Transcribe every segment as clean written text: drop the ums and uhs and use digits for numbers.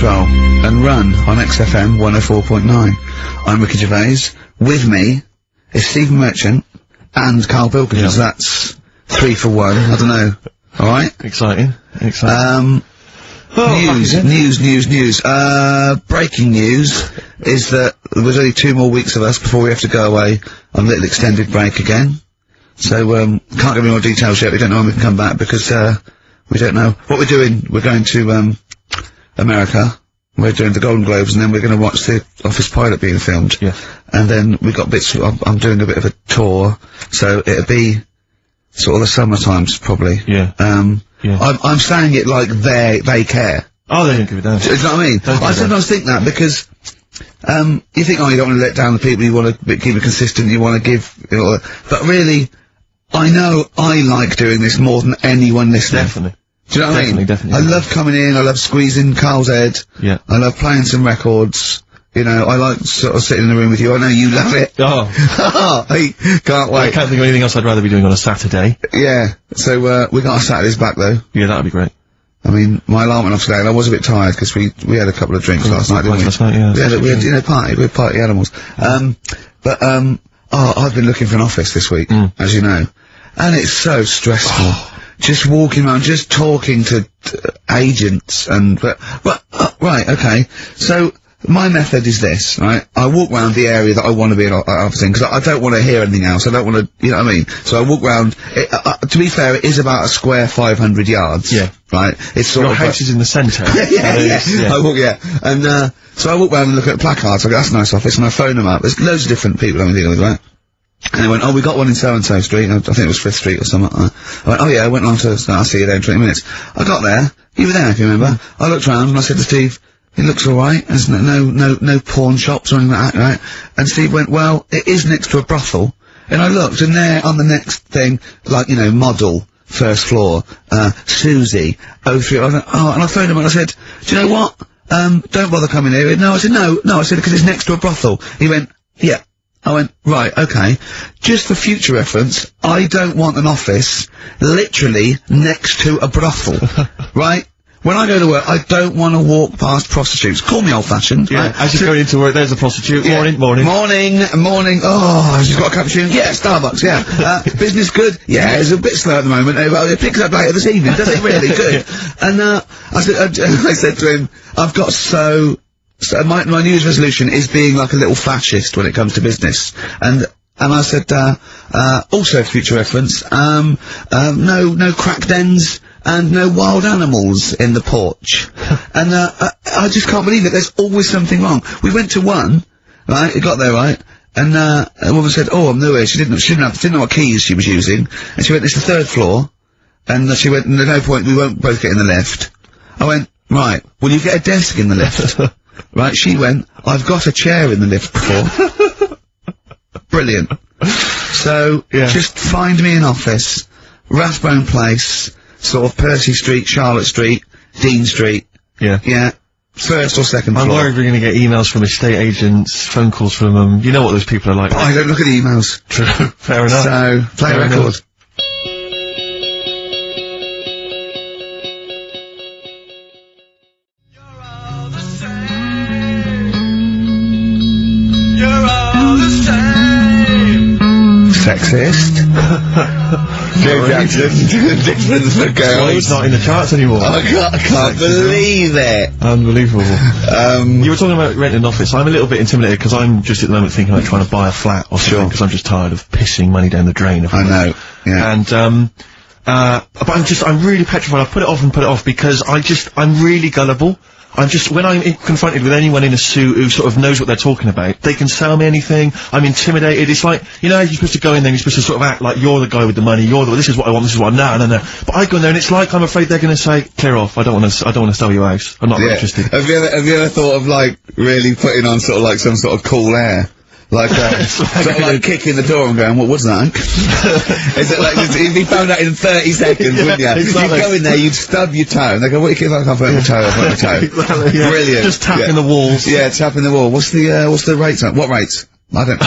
Control and Run on XFM 104.9. I'm Ricky Gervais. With me is Stephen Merchant and Karl Pilkington. So that's 3 for 1. I don't know. Alright? Exciting. News. Breaking news is that there's only 2 more weeks of us before we have to go away on a little extended break again. So, can't give any more details yet. We don't know when we can come back because, we don't know what we're doing. We're going to, America. We're doing the Golden Globes, and then we're going to watch the Office pilot being filmed. Yeah. And then we've got bits. I'm doing a bit of a tour, so it'll be sort of the summer times probably. Yeah. I'm saying it like they care. Oh, they don't give a damn. Do you know what I mean? I sometimes think that because you think, oh, you don't want to let down the people. You want to keep it consistent. You want to give, you know, but really, I know I like doing this more than anyone listening. Definitely. Do you know what I mean? Definitely. I love coming in, I love squeezing Carl's head. Yeah. I love playing some records. You know, I like sort of sitting in the room with you. I know you love it. Oh. I can't wait. I can't think of anything else I'd rather be doing on a Saturday. Yeah. So, we got our Saturdays back though. Yeah, that'd be great. I mean, my alarm went off today and I was a bit tired because we had a couple of drinks last night, didn't we? Last night, yeah. We had, you know, we're party animals. I've been looking for an office this week, as you know. And it's so stressful. Just walking around, just talking to agents and, right, okay. So, my method is this, right? I walk around the area that I want to be in office in, because I don't want to hear anything else. I don't want to, you know what I mean? So I walk around, to be fair, it is about a square 500 yards. Yeah. Right? It's sort of. Your house is in the centre. yeah. And, so I walk around and look at placards. I go, that's a nice office, and I phone them up. There's loads of different people I'm dealing with, right? And they went, oh, we got one in so-and-so street. I think it was 5th Street or something. I went, oh yeah, I went on to, I'll see you there in 20 minutes. I got there. You were there, if you remember. I looked round and I said to Steve, it looks alright. There's no pawn shops or anything like that, right? And Steve went, well, it is next to a brothel. And I looked, and there on the next thing, like, you know, model, 1st floor, Susie, 03, and I phoned him and I said, do you know what? Don't bother coming here. No, I said, no, I said, because it's next to a brothel. He went, yeah. I went, right, okay. Just for future reference, I don't want an office literally next to a brothel, right? When I go to work, I don't want to walk past prostitutes. Call me old-fashioned. Yeah, right? as you go into work, there's a prostitute. Yeah. Morning. Oh, she's got a cappuccino. Yeah, Starbucks, yeah. Business good? Yeah, it's a bit slow at the moment. Well, it picks up later this evening, does it really? Good. And, I said to him, I've got so my New Year's resolution is being like a little fascist when it comes to business. And I said, also future reference, no crack dens and no wild animals in the porch. And, I just can't believe it. There's always something wrong. We went to one, right? It got there, right? And, a woman said, oh, I'm new here. She didn't know what keys she was using. And she went, it's the 3rd floor. And she went, there's no point, we won't both get in the lift. I went, right, will you get a desk in the lift? Right, she went, I've got a chair in the lift before. Brilliant. So, just find me an office, Rathbone Place, sort of Percy Street, Charlotte Street, Dean Street. Yeah. Yeah. 1st or 2nd floor. I'm worried we're going to get emails from estate agents, phone calls from them. You know what those people are like. I don't look at emails. True. Fair enough. So, play a record. Sexist. Joe Jackson, difference for girls. Well, he's not in the charts anymore. I can't believe it. Unbelievable. You were talking about renting an office. I'm a little bit intimidated because I'm just at the moment thinking about trying to buy a flat or something because I'm just tired of pissing money down the drain. I know. Yeah. And but I'm really petrified. I've put it off because I'm really gullible. When I'm confronted with anyone in a suit who sort of knows what they're talking about, they can sell me anything. I'm intimidated. It's like, you know, you're supposed to go in there and you're supposed to sort of act like you're the guy with the money, this is what I want, this is what no. But I go in there and it's like I'm afraid they're gonna say, clear off, I don't wanna sell your house. I'm not interested. Have you ever thought of like, really putting on sort of like some sort of cool air? Like, sort of like kicking the door and going, what was that? Is it like, you'd be found out in 30 seconds, wouldn't you? Exactly. You'd go in there, you'd stub your toe, and they go, what are you kicking? I can't put my toe, Exactly, yeah. Brilliant. Just tapping the walls. Yeah, tapping the wall. What's the rates on? What rates? I don't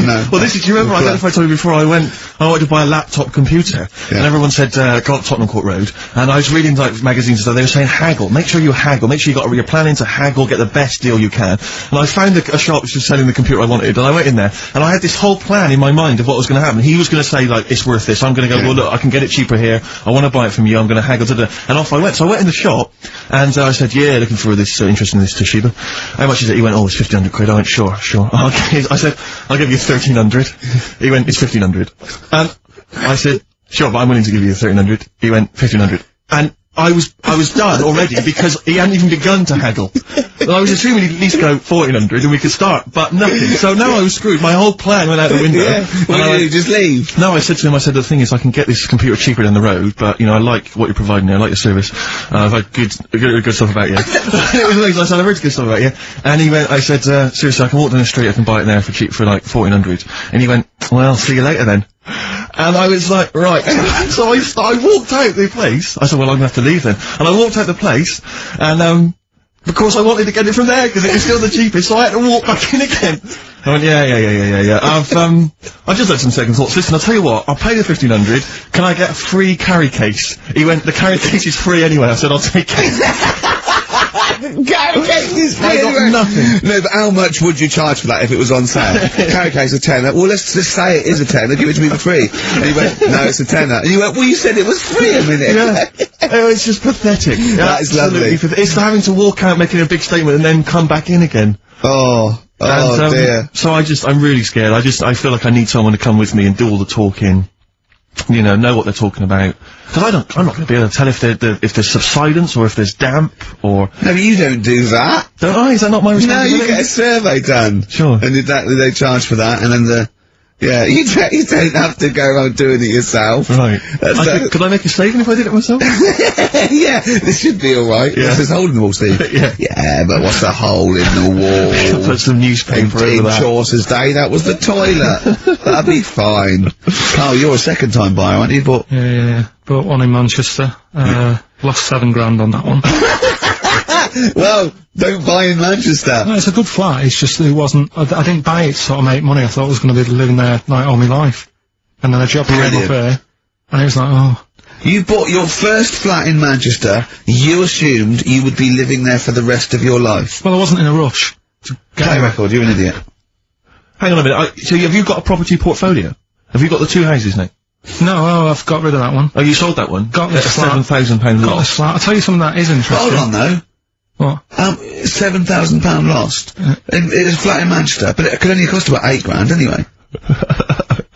know. Well, do you remember, I don't know if I told you before, I wanted to buy a laptop computer, and everyone said, go up Tottenham Court Road, and I was reading, like, magazines and stuff, they were saying haggle, make sure you haggle, make sure you're planning to haggle, get the best deal you can. And I found a shop which was selling the computer I wanted, and I went in there, and I had this whole plan in my mind of what was gonna happen. He was gonna say, like, it's worth this, I'm gonna go, well, look, I can get it cheaper here, I wanna buy it from you, I'm gonna haggle, and off I went. So I went in the shop, and I said, yeah, looking for this, interest in this Toshiba. How much is it? He went, oh, it's 1,500 quid. I went, sure. Okay. I said, I'll give you 1,300. He went, it's 1,500. And I said, sure, but I'm willing to give you 1,300. He went, 1,500. And I was done already because he hadn't even begun to haggle. And I was assuming he'd at least go 1,400 and we could start, but nothing. So now I was screwed. My whole plan went out the window. Well, you just leave. No, I said to him, the thing is, I can get this computer cheaper down the road, but, you know, I like what you're providing me, I like your service. I've had good stuff about you. I said, I've heard good stuff about you. And he went, I said, seriously, I can walk down the street, I can buy it there for cheap, for like 1,400. And he went, well, see you later then. And I was like, right. So I walked out the place. I said, well, I'm gonna have to leave then. And I walked out the place, and, of course I wanted to get it from there, because it was still the cheapest, so I had to walk back in again. I went, yeah. I've just had some second thoughts. Listen, I'll tell you what, I'll pay the 1,500, can I get a free carry case? He went, the carry case is free anyway. I said, I'll take it. Carry case is free. I got nothing. No, but how much would you charge for that if it was on sale? Carry case a tenner. Well, let's just say it is a tenner. Give it to me for free. And he went, no, it's a tenner. And you went, well, you said it was free a minute. Yeah. It's just pathetic. That is lovely. It's having to walk out making a big statement and then come back in again. Oh dear. So I'm really scared. I feel like I need someone to come with me and do all the talking. You know what they're talking about. Because I'm not going to be able to tell if there's subsidence or if there's damp or... No, but you don't do that. Don't I? Is that not my responsibility? No, you get a survey done. Sure. And they charge for that, and then yeah, you don't have to go around doing it yourself. Right. Could I make a saving if I did it myself? Yeah, this should be alright. Yeah. There's a hole in the wall, Steve. Yeah. Yeah, but what's the hole in the wall? Put some newspaper over in that. Chaucer's day, that was the toilet. That'd be fine. Carl, you're a second-time buyer, aren't you? But Yeah. Bought one in Manchester. Lost $7,000 on that one. Well, don't buy in Manchester. No, it's a good flat, it's just it wasn't... I didn't buy it to sort of make money, I thought I was going to be living there, like, all my life. And then a job came up here, and it was like, oh... You bought your first flat in Manchester, you assumed you would be living there for the rest of your life. Well, I wasn't in a rush to get Play record, you're an idiot. Hang on a minute, so have you got a property portfolio? Have you got the two houses now? No, I've got rid of that one. Oh, you sold that one? Got this flat. £7,000 Got loss. this flat. I'll tell you something that is interesting. Hold on, though. What? £7,000 lost. It is a flat in Manchester, but it could only cost about £8,000 anyway.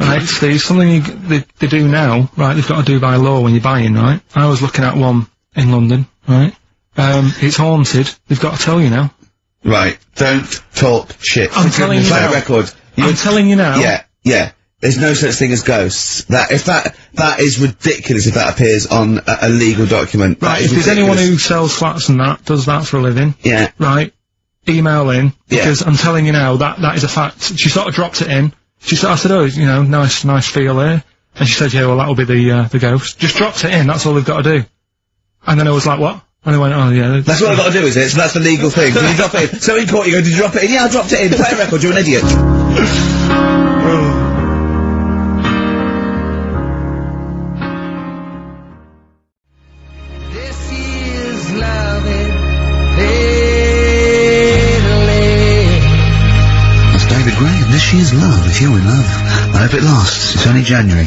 Right, Steve, something they do now, right, they've got to do by law when you're buying, right? I was looking at one in London, right? It's haunted. They've got to tell you now. Right, don't talk shit. I'm telling you now. Play a record. I'm telling you now. Yeah. There's no such thing as ghosts. That is ridiculous if that appears on a legal document. Right, if there's anyone who sells flats and that, does that for a living. Yeah. Right, email in, because I'm telling you now, that is a fact. She sort of dropped it in. I said, oh, you know, nice feel here. And she said, yeah, well, that'll be the ghost. Just dropped it in, that's all they've got to do. And then I was like, what? And I went, oh, yeah. That's what I've got to do, is it? So that's the legal thing. Did you drop it in? So in court you go, did you drop it in? Yeah, I dropped it in. Play a record, you're an idiot. This is loving That's David Gray, and this is love, if you're in love. I hope it lasts. It's only January.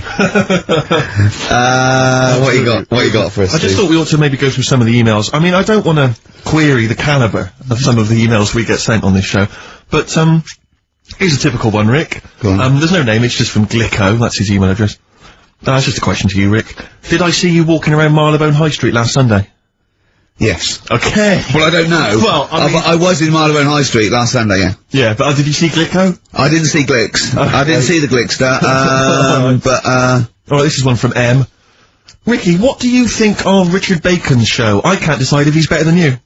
What you got for us, I just Steve? thought we ought to maybe go through some of the emails. I mean, I don't want to query the calibre of some of the emails we get sent on this show, but, here's a typical one, Rick. Go on. There's no name, it's just from Glicko, that's his email address. That's just a question to you, Rick. Did I see you walking around Marylebone High Street last Sunday? Yes. Okay. Well, I don't know. Well, I mean- I was in Marylebone High Street last Sunday, yeah. Yeah, but did you see Glicko? I didn't see Glicks. Okay. I didn't see the Glickster, Alright, this is one from M. Ricky, what do you think of Richard Bacon's show? I can't decide if he's better than you.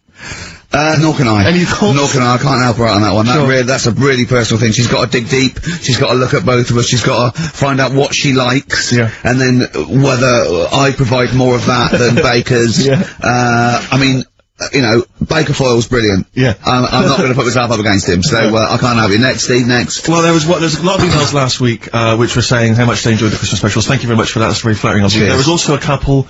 nor can I. Any thoughts? Nor can I can't help her out on that one. Sure. That's a really personal thing. She's got to dig deep. She's got to look at both of us. She's got to find out what she likes. Yeah. And then whether I provide more of that than Baker's. Yeah. I mean, you know, Baker Foyle's brilliant. Yeah. I'm not going to put myself up against him, so I can't have it. Next, Steve, next. Well, there's a lot of emails last week, which were saying how much they enjoyed the Christmas specials. Thank you very much for that. That's very flattering of you. There was also a couple.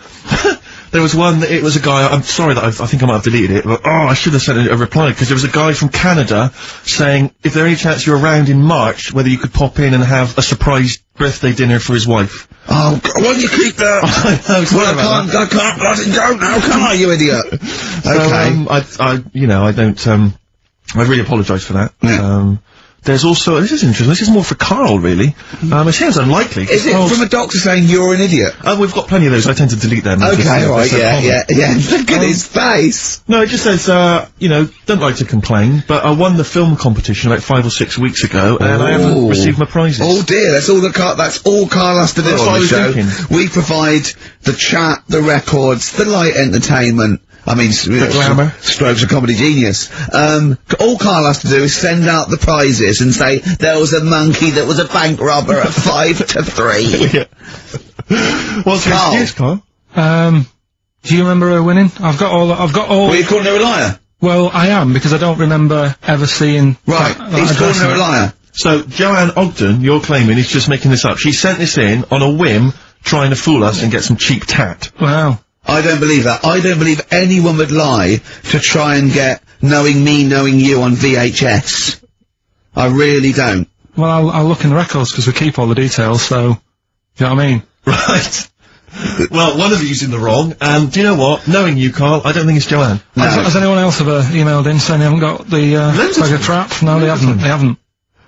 There was one, it was a guy, I'm sorry that I think I might have deleted it, but I should have sent a reply, because there was a guy from Canada saying, if there any chance you're around in March, whether you could pop in and have a surprise birthday dinner for his wife. Oh, God, why do you keep that? I know, sorry about that. I can't bloody go now, can I, you idiot? Okay. I really apologise for that. Yeah. There's also, this is interesting, this is more for Karl, really. It seems unlikely. Is it from a doctor saying you're an idiot? We've got plenty of those, I tend to delete them. Okay, right, yeah. Look at his face! No, it just says, don't like to complain, but I won the film competition about 5 or 6 weeks ago, and I haven't received my prizes. Oh dear, that's all Karl has to do That's what I on the was show. thinking. We provide the chat, the records, the light entertainment. I mean, glamour. Strokes of comedy genius. All Karl has to do is send out the prizes and say, there was a monkey that was a bank robber at 5 to 3. Yeah. What's your Karl. excuse, Karl? Do you remember her winning? I've got all. Were you calling her a liar? Well, I am, because I don't remember ever seeing. Right, he's calling her a liar. So, Joanne Ogden, you're claiming, is just making this up. She sent this in on a whim, trying to fool us and get some cheap tat. Wow. I don't believe that. I don't believe anyone would lie to try and get knowing me, knowing you on VHS. I really don't. Well, I'll look in the records, because we keep all the details, so. You know what I mean? Right. Well, one of you's in the wrong, and do you know what? Knowing you, Karl, I don't think it's Joanne. No. Has anyone else ever emailed in saying they haven't got the, bag of trap? No, they haven't.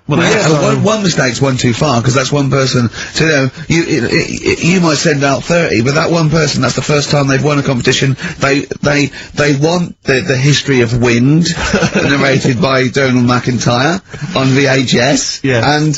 Well, one mistake's one too far, because that's one person. So, you might send out 30, but that one person, that's the first time they've won a competition. They want the history of Wind, narrated by Donald McIntyre on VHS. Yeah. And,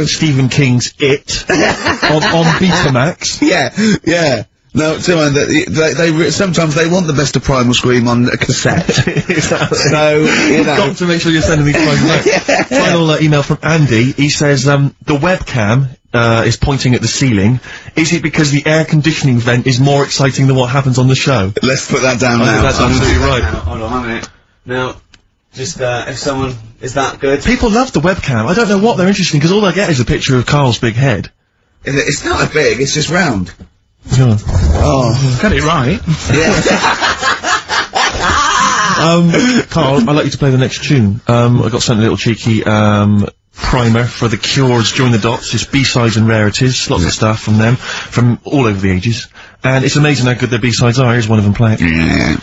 Stephen King's It on Betamax. Yeah. No, sometimes they want the best of Primal Scream on a cassette. Exactly. So, Got to make sure you're sending these prizes out. Final email from Andy. He says, the webcam, is pointing at the ceiling. Is it because the air conditioning vent is more exciting than what happens on the show? Let's put that down I now. think that's absolutely right. Hold on a minute. Now, just, if someone, is that good? People love the webcam. I don't know what they're interested in, because all I get is a picture of Karl's big head. It's not a big, it's just round. Yeah. Oh. Got it right. Yeah. Karl, I'd like you to play the next tune. I got sent a little cheeky, primer for The Cure's Join the Dots. It's B-sides and rarities, lots of stuff from them, from all over the ages. And it's amazing how good their B-sides are. Here's one of them playing. Yeah.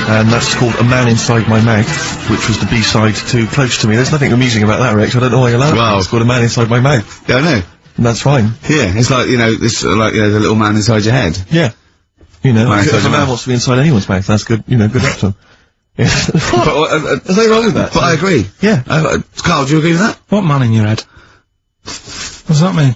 And that's called A Man Inside My Mouth, which was the B-side to Close to Me. There's nothing amusing about that, Rex. I don't know why you're laughing. Wow. It's called A Man Inside My Mouth. Yeah, I know. And that's fine. Yeah, it's like, the little man inside your head. Yeah. Man inside if a your man mouth. wants to be inside anyone's mouth, that's good, good luck to him. Yeah. But, There's nothing wrong with that. But I agree. Yeah. Karl, do you agree with that? What man in your head? What does that mean?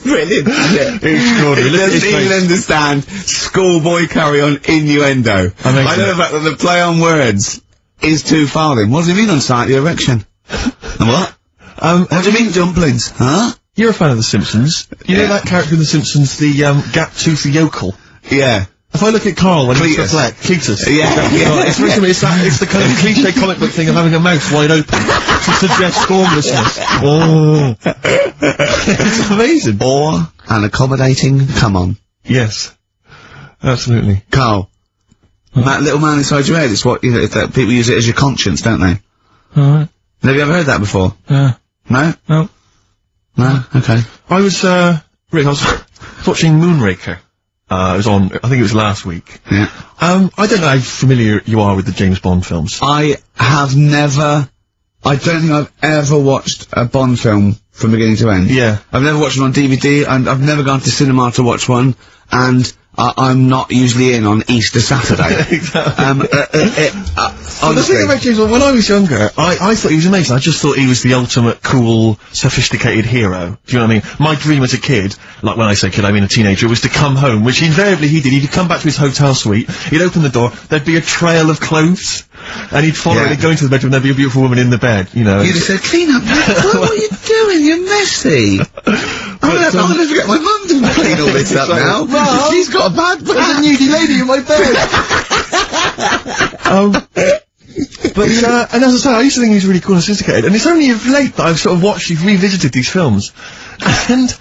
Brilliant, isn't it? Extraordinary. He doesn't even understand schoolboy carry-on innuendo. I know the fact that the play on words is too farthing. What does it mean on site, the erection? And what? What do you mean dumplings? Huh? You're a fan of The Simpsons. You know that character in The Simpsons, the, gap-toothed yokel? Yeah. If I look at Karl when he's Cletus. reflect, Cletus. Yeah. It's the kind of cliche comic book thing of having a mouth wide open to suggest formlessness. Oh. It's amazing. Or an accommodating come on. Yes. Absolutely. Karl. That little man inside your head, it's what, people use it as your conscience, don't they? Alright. Have you ever heard that before? Yeah. No? No. No? Okay. I was watching Moonraker. It was on, I think it was last week. Yeah. I don't know how familiar you are with the James Bond films. I don't think I've ever watched a Bond film from beginning to end. Yeah. I've never watched one on DVD, and I've never gone to cinema to watch one, and I'm not usually in on Easter Saturday. Exactly. Honestly. The thing about James Bond, when I was younger, I thought he was amazing. I just thought he was the ultimate cool, sophisticated hero. Do you know what I mean? My dream as a kid, like when I say kid, I mean a teenager, was to come home, which invariably he did. He'd come back to his hotel suite, he'd open the door, there'd be a trail of clothes. And he'd follow it, he'd go into the bedroom, there'd be a beautiful woman in the bed, you know. You'd have said, clean up, what are you doing? You're messy. I'm gonna get my mum to clean all this up now. Mum, she's got a bad back. There's a nudie lady in my bed. And as I say, I used to think he was really cool and sophisticated, and it's only of late that I've sort of revisited these films, and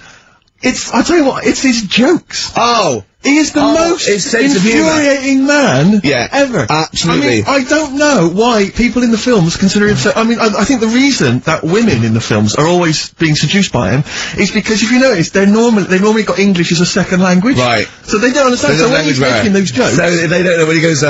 I tell you what, it's his jokes. Oh! He is the most infuriating man ever. Absolutely. I mean, I don't know why people in the films consider him so... I mean, I think the reason that women in the films are always being seduced by him is because, if you notice, they've normally got English as a second language. Right. So they don't understand. So when he's making those jokes... So they don't know when he goes,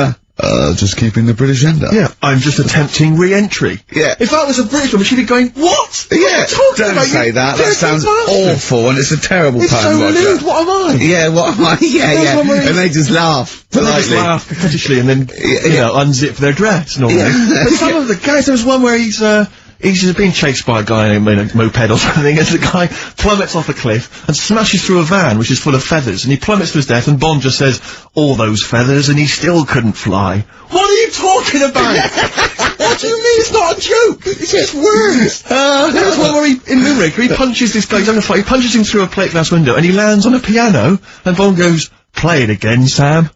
just keeping the British end up. Yeah, I'm just attempting re-entry. Yeah. If that was a British woman, she'd be going, what? Yeah, don't say that. That sounds awful, and it's a terrible pun, so Roger. rude, what am I? Yeah, what am I? Yeah. And they just laugh politely. They just laugh coquettishly and then, you know, unzip their dress normally. But some of the guys, there was one where he's being chased by a guy in a moped or something, and the guy plummets off a cliff and smashes through a van which is full of feathers, and he plummets to his death, and Bond just says, all those feathers, and he still couldn't fly. What are you talking about? What do you mean it's not a joke? It's just words. There's one where in Limerick, he punches this guy, he's having a fight, he punches him through a plate glass window, and he lands on a piano, and Bond goes, play it again, Sam.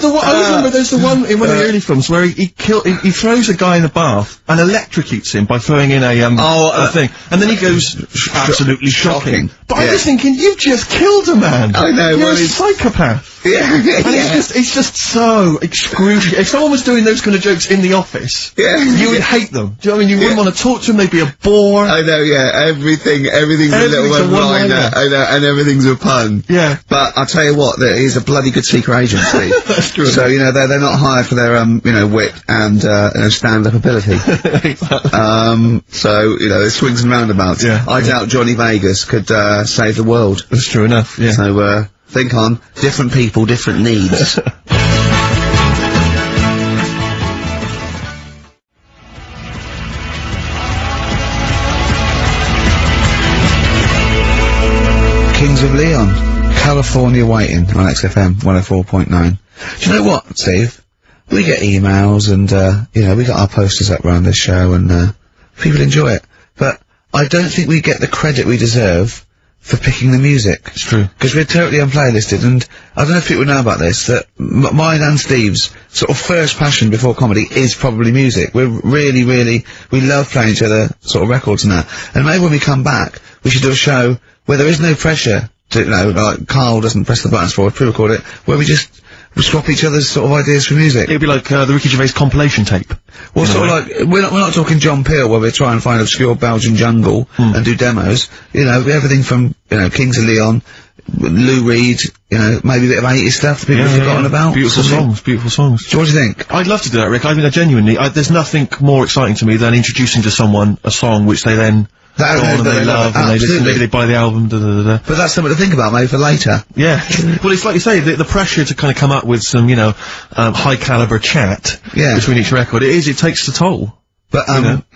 I remember there's the one in one of the early films where he throws a guy in a bath and electrocutes him by throwing in a thing, and then he goes absolutely shocking. But I'm just thinking, you've just killed a man. I know. You're a psychopath. Yeah. And it's just so excruciating. If someone was doing those kind of jokes in the office, you would hate them. Do you know what I mean? You wouldn't want to talk to them. They'd be a bore. I know. Yeah. Everything's a little one-liner. I know, and everything's a pun. Yeah. But I'll tell you what, he's a bloody good secret agency. That's true. So, you know, they're not hired for their, wit and, stand-up ability. So, you know, there's swings and roundabouts. Yeah. I doubt Johnny Vegas could, save the world. That's true enough, yeah. So, think on. Different people, different needs. Kings of Leon. California Waiting on XFM 104.9. Do you know what, Steve? We get emails and, we got our posters up around this show and, people enjoy it. But I don't think we get the credit we deserve for picking the music. It's true. Because we're totally unplaylisted, and I don't know if people know about this, that mine and Steve's sort of first passion before comedy is probably music. We're really, we love playing each other sort of records and that. And maybe when we come back, we should do a show where there is no pressure to, like Karl doesn't press the buttons for it, pre-record it, where we just swap each other's sort of ideas for music. It'd be like, the Ricky Gervais compilation tape. Well, sort of like, we're not talking John Peel, where we try and find obscure Belgian jungle and do demos. You know, everything from, Kings of Leon, Lou Reed, maybe a bit of 80s stuff that people have forgotten about. Beautiful songs. So what do you think? I'd love to do that, Rick. I mean, genuinely, there's nothing more exciting to me than introducing to someone a song which they then go on and they love, and maybe they buy the album, But that's something to think about, maybe, for later. Yeah. Well, it's like you say, the pressure to kind of come up with some, high caliber chat between each record, it takes the toll. But,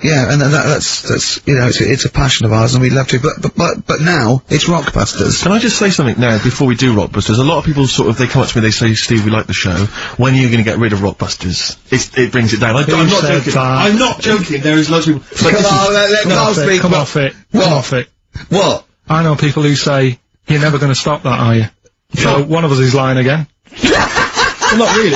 yeah, and that's, it's a passion of ours and we love to, but now, it's Rockbusters. Can I just say something now, before we do Rockbusters? A lot of people they come up to me, they say, Steve, we like the show. When are you gonna get rid of Rockbusters? It brings it down. I'm not joking. I'm not joking. There is lots of people. Come on, let Karl speak. Come off it. Come off it. What? I know people who say, you're never gonna stop that, are you? So, one of us is lying again. Well, not really.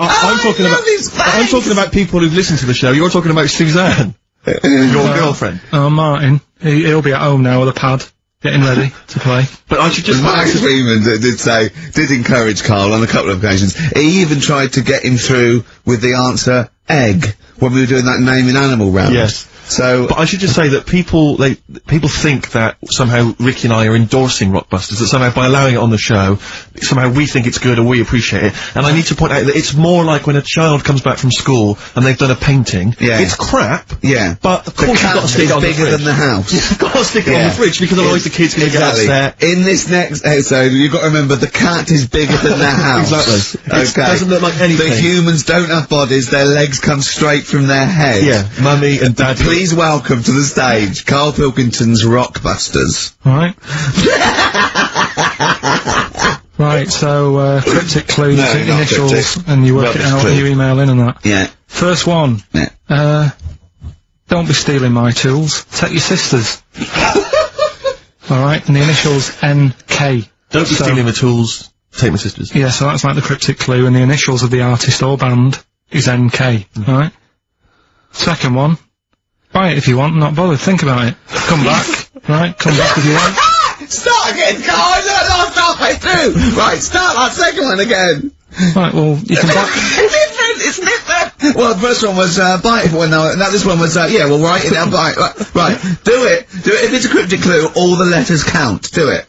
I'm talking about people who've listened to the show. You're talking about Suzanne, your girlfriend. Oh, Martin. He'll be at home now with a pad, getting ready to play. But I should just... Max Freeman did encourage Karl on a couple of occasions. He even tried to get him through with the answer egg when we were doing that naming animal round. Yes. So, but I should just say that people think that somehow Ricky and I are endorsing Rockbusters, that somehow by allowing it on the show, somehow we think it's good or we appreciate it. And I need to point out that it's more like when a child comes back from school and they've done a painting. Yeah. It's crap. Yeah. But of course you've got to stick it on the fridge. Bigger than the house. You've got to stick it on the fridge because otherwise the kid's going to get upset. In this next episode, you've got to remember the cat is bigger than the house. Exactly. It doesn't look like anything. The humans don't have bodies, their legs come straight from their head. Yeah. Mummy and Daddy. Please welcome to the stage, Karl Pilkington's Rockbusters. Alright. Right, so, cryptic clues, No, not initials, cryptic. and you work Rubbish it out, clue. and you email in and that. Yeah. First one. Yeah. Don't be stealing my tools. Take your sister's. Alright, and the initials NK. Don't be stealing the tools. Take my sister's. Yeah, so that's like the cryptic clue, and the initials of the artist or band is NK. Alright? Second one. Buy it if you want, not bothered. Think about it. Come back. Right? Come back if you want. Start again, Carl! No, start halfway through! Right, start that second one again! Right, well, you can buy... It's different! Well, the first one was, buy it, well, no, this one was, yeah, well, write it down, buy it. Right, do it. If it's a cryptic clue, all the letters count. Do it.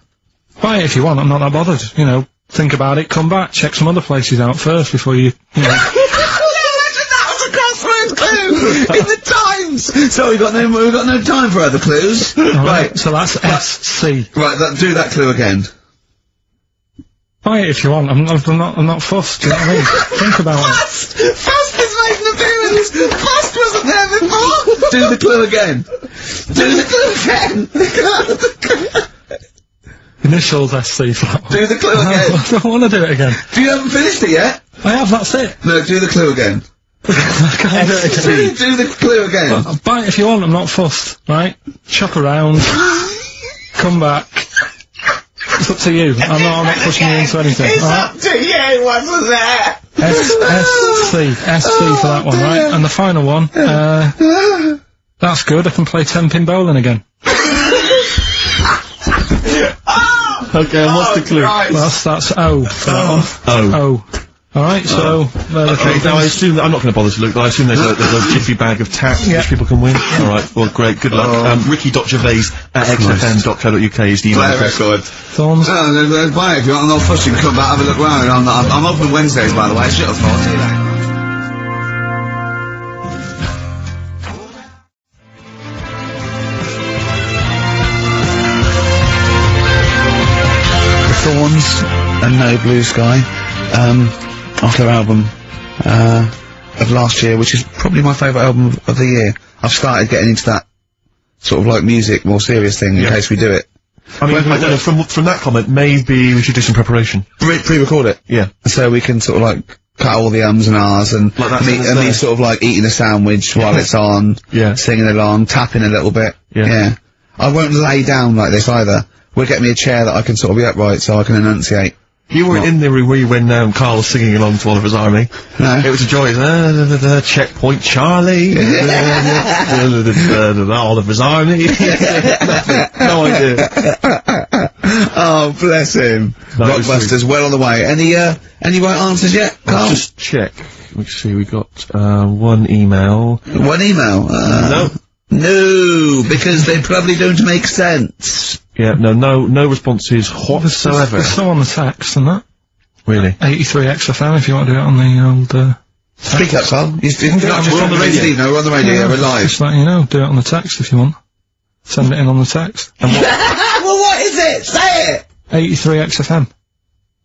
Buy it if you want, I'm not that bothered. You know, think about it, come back, check some other places out first before you know... That was a crossword clue! In the Times! So we've got no time for other clues. Right. So that's SC. Right, do that clue again. Buy it if you want, I'm not fussed, do you know what I mean? Think about it. Fast has made an appearance! Fast wasn't there before! Do the clue again! Do the clue again! Initials SC for that one. Do the clue again! I don't want to do it again. You haven't finished it yet? I have, that's it. No, do the clue again. I can't do it again. Do the clue again. Buy it if you want, I'm not fussed, right? Shop around. Come back. It's up to you. I'm not pushing you into anything. It's up to you, wasn't there? SC for that one, right? And the final one, that's good, I can play 10-pin bowling again. Okay, and what's the clue? Christ. That's O for that one. Oh. Alright, so, Okay, now I assume that I'm not going to bother to look, but I assume there's a jiffy bag of tax which people can win. Alright, well, great, good luck. Ricky.Gervais at xfm.co.uk is the email Play a address. record. Thorns. No, buy it if you want. I'm not fussing. Come back, have a look round. I'm open Wednesdays, by the way. Shut up, see you later. The Thorns and No Blue Sky, off their album, of last year, which is probably my favourite album of the year. I've started getting into that sort of like music, more serious thing in case we do it. I mean, I don't know, from that comment, maybe we should do some preparation. Pre-record it. Yeah. So we can sort of like cut all the ums and ahs and Like that me sentence there. sort of like eating a sandwich while it's on, Yeah. singing along, tapping a little bit. Yeah. I won't lay down like this either. We'll get me a chair that I can sort of be upright so I can enunciate. You were in the room when Carl was singing along to Oliver's Army. No. It was a joy. Checkpoint Charlie. Oliver's Army. No idea. Oh, bless him. That was Rockbusters, well on the way. Any right answers yet, Carl? Just check. Let's see, we got one email. One email? No. No, because they probably don't make sense. Yeah, no responses whatsoever. There's some on the text and that. Really? 83 XFM if you want to do it on the old, Speak up, Carl. You can do it just on the radio. No, we're on the radio, yeah, we're live. Just letting you know, do it on the text if you want. Send it in on the text. Well, what is it? Say it! 83 XFM.